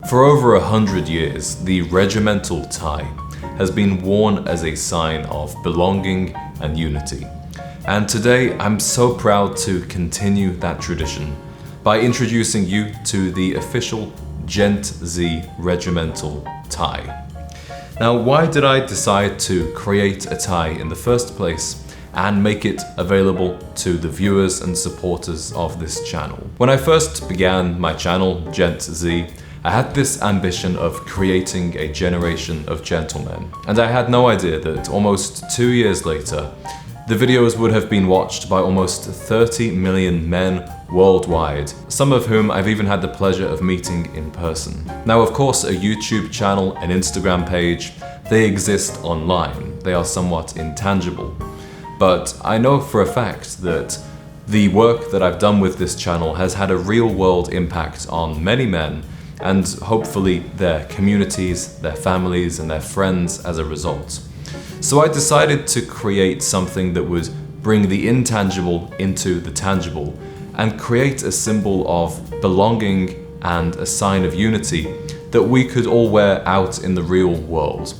For over 100 years, the regimental tie has been worn as a sign of belonging and unity. And today, I'm so proud to continue that tradition by introducing you to the official Gent Z regimental tie. Now, why did I decide to create a tie in the first place and make it available to the viewers and supporters of this channel? When I first began my channel, Gent Z, I had this ambition of creating a generation of gentlemen, and I had no idea that almost 2 years later, the videos would have been watched by almost 30 million men worldwide, some of whom I've even had the pleasure of meeting in person. Now, of course, a YouTube channel, an Instagram page, they exist online. They are somewhat intangible. But I know for a fact that the work that I've done with this channel has had a real-world impact on many men, and hopefully their communities, their families, and their friends as a result. So I decided to create something that would bring the intangible into the tangible and create a symbol of belonging and a sign of unity that we could all wear out in the real world.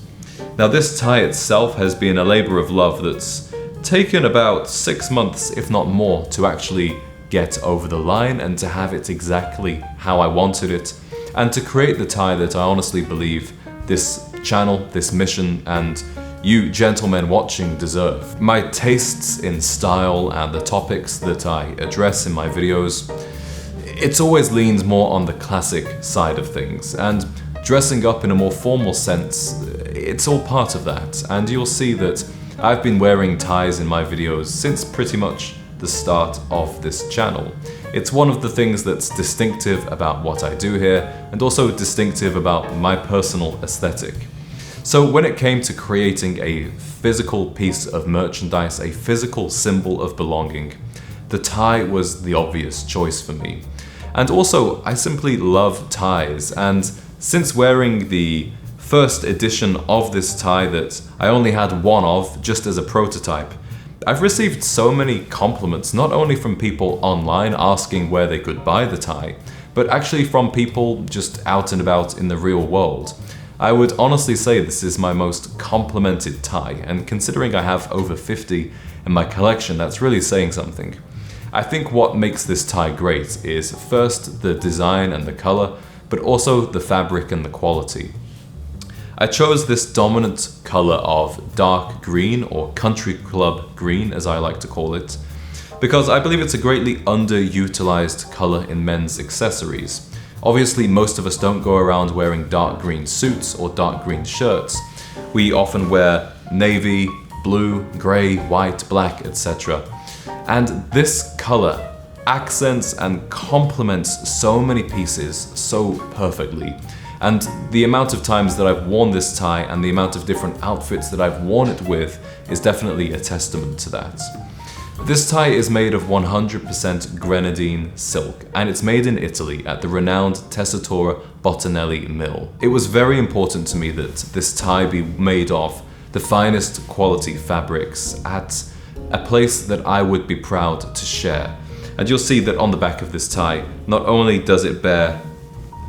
Now, this tie itself has been a labor of love that's taken about 6 months, if not more, to actually get over the line and to have it exactly how I wanted it, and to create the tie that I honestly believe this channel, this mission, and you gentlemen watching deserve. My tastes in style and the topics that I address in my videos, it's always leans more on the classic side of things, and dressing up in a more formal sense, it's all part of that. And you'll see that I've been wearing ties in my videos since pretty much the start of this channel. It's one of the things that's distinctive about what I do here, and also distinctive about my personal aesthetic. So when it came to creating a physical piece of merchandise, a physical symbol of belonging, the tie was the obvious choice for me. And also, I simply love ties, and since wearing the first edition of this tie that I only had one of, just as a prototype, I've received so many compliments, not only from people online asking where they could buy the tie, but actually from people just out and about in the real world. I would honestly say this is my most complimented tie, and considering I have over 50 in my collection, that's really saying something. I think what makes this tie great is first the design and the color, but also the fabric and the quality. I chose this dominant color of dark green, or country club green as I like to call it, because I believe it's a greatly underutilized color in men's accessories. Obviously, most of us don't go around wearing dark green suits or dark green shirts. We often wear navy, blue, gray, white, black, etc. And this color accents and complements so many pieces so perfectly. And the amount of times that I've worn this tie and the amount of different outfits that I've worn it with is definitely a testament to that. This tie is made of 100% grenadine silk, and it's made in Italy at the renowned Tessitura Bottinelli mill. It was very important to me that this tie be made of the finest quality fabrics at a place that I would be proud to share. And you'll see that on the back of this tie, not only does it bear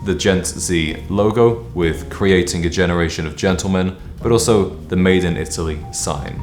the Gent Z logo with creating a generation of gentlemen, but also the Made in Italy sign.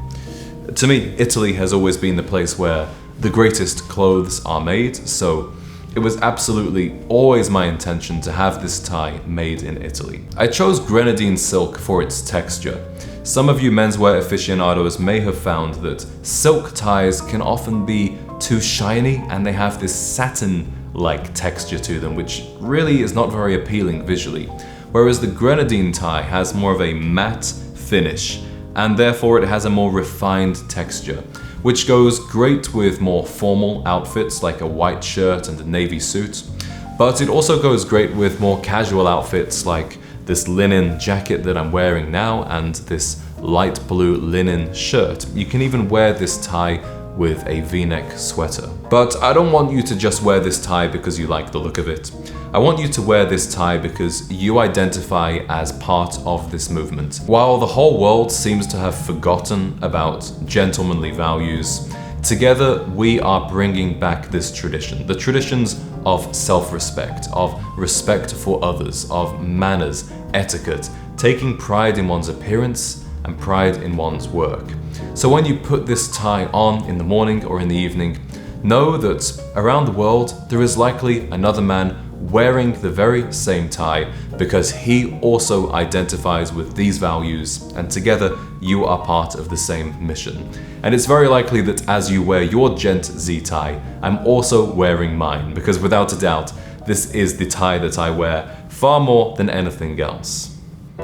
To me, Italy has always been the place where the greatest clothes are made, so it was absolutely always my intention to have this tie made in Italy. I chose grenadine silk for its texture. Some of you menswear aficionados may have found that silk ties can often be too shiny, and they have this satin-like texture to them, which really is not very appealing visually. Whereas the grenadine tie has more of a matte finish, and therefore it has a more refined texture, which goes great with more formal outfits like a white shirt and a navy suit. But it also goes great with more casual outfits like this linen jacket that I'm wearing now and this light blue linen shirt. You can even wear this tie with a V-neck sweater. But I don't want you to just wear this tie because you like the look of it. I want you to wear this tie because you identify as part of this movement. While the whole world seems to have forgotten about gentlemanly values, together we are bringing back this tradition, the traditions of self-respect, of respect for others, of manners, etiquette, taking pride in one's appearance and pride in one's work. So when you put this tie on in the morning or in the evening, know that around the world there is likely another man wearing the very same tie because he also identifies with these values, and together you are part of the same mission. And it's very likely that as you wear your Gent Z tie, I'm also wearing mine, because without a doubt, this is the tie that I wear far more than anything else.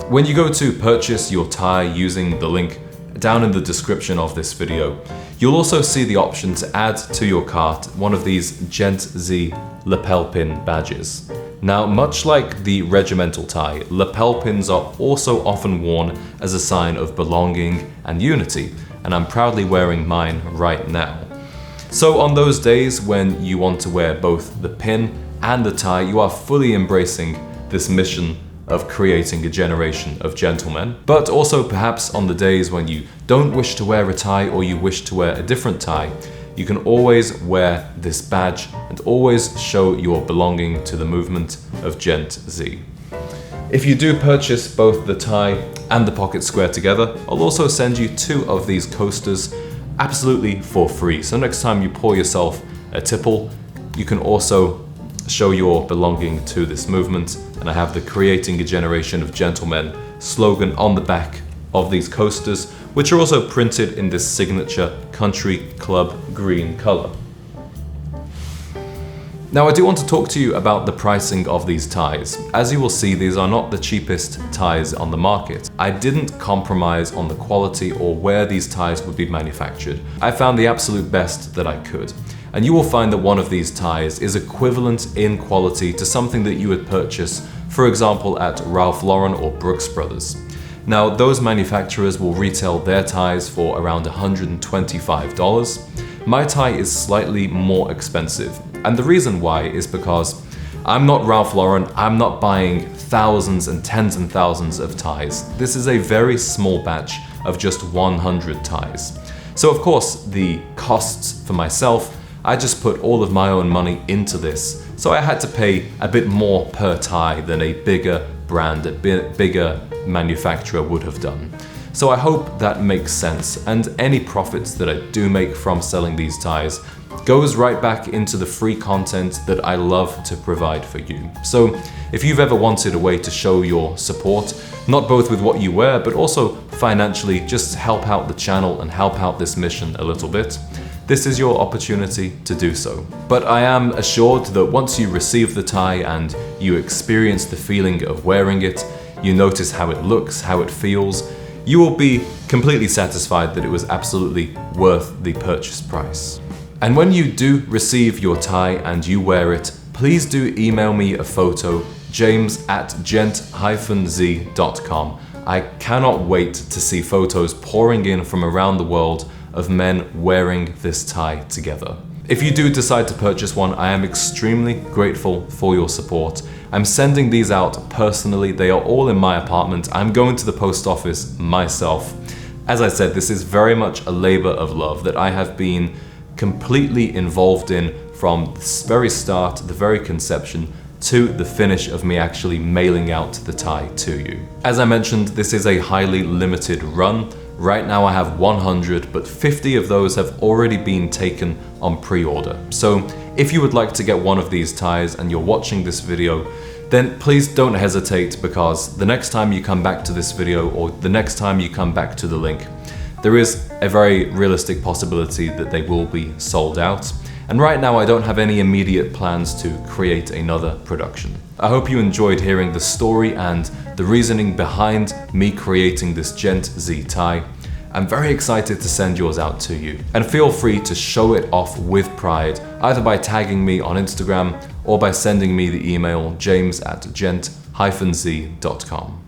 When you go to purchase your tie using the link down in the description of this video, you'll also see the option to add to your cart one of these Gent Z lapel pin badges. Now, much like the regimental tie, lapel pins are also often worn as a sign of belonging and unity, and I'm proudly wearing mine right now. So on those days when you want to wear both the pin and the tie, you are fully embracing this mission of creating a generation of gentlemen. But also perhaps on the days when you don't wish to wear a tie or you wish to wear a different tie, you can always wear this badge and always show your belonging to the movement of Gent Z. If you do purchase both the tie and the pocket square together, I'll also send you 2 of these coasters absolutely for free. So next time you pour yourself a tipple, you can also show your belonging to this movement. And I have the Creating a Generation of Gentlemen slogan on the back of these coasters, which are also printed in this signature country club green color. Now, I do want to talk to you about the pricing of these ties. As you will see, these are not the cheapest ties on the market. I didn't compromise on the quality or where these ties would be manufactured. I found the absolute best that I could. And you will find that one of these ties is equivalent in quality to something that you would purchase, for example, at Ralph Lauren or Brooks Brothers. Now, those manufacturers will retail their ties for around $125. My tie is slightly more expensive, and the reason why is because I'm not Ralph Lauren, I'm not buying thousands and tens and thousands of ties. This is a very small batch of just 100 ties. So of course, the costs for myself, I just put all of my own money into this, so I had to pay a bit more per tie than a bigger brand, a bigger manufacturer would have done. So I hope that makes sense, and any profits that I do make from selling these ties goes right back into the free content that I love to provide for you. So if you've ever wanted a way to show your support, not both with what you wear, but also financially, just help out the channel and help out this mission a little bit, this is your opportunity to do so. But I am assured that once you receive the tie and you experience the feeling of wearing it, you notice how it looks, how it feels, you will be completely satisfied that it was absolutely worth the purchase price. And when you do receive your tie and you wear it, please do email me a photo, james@gent-z.com. I cannot wait to see photos pouring in from around the world of men wearing this tie together. If you do decide to purchase one, I am extremely grateful for your support. I'm sending these out personally. They are all in my apartment. I'm going to the post office myself. As I said, this is very much a labor of love that I have been completely involved in from the very start, the very conception, to the finish of me actually mailing out the tie to you. As I mentioned, this is a highly limited run. Right now I have 100, but 50 of those have already been taken on pre-order. So if you would like to get one of these ties and you're watching this video, then please don't hesitate, because the next time you come back to this video or the next time you come back to the link, there is a very realistic possibility that they will be sold out. And right now I don't have any immediate plans to create another production. I hope you enjoyed hearing the story and the reasoning behind me creating this Gent Z tie. I'm very excited to send yours out to you. And feel free to show it off with pride, either by tagging me on Instagram or by sending me the email james@gent-z.com.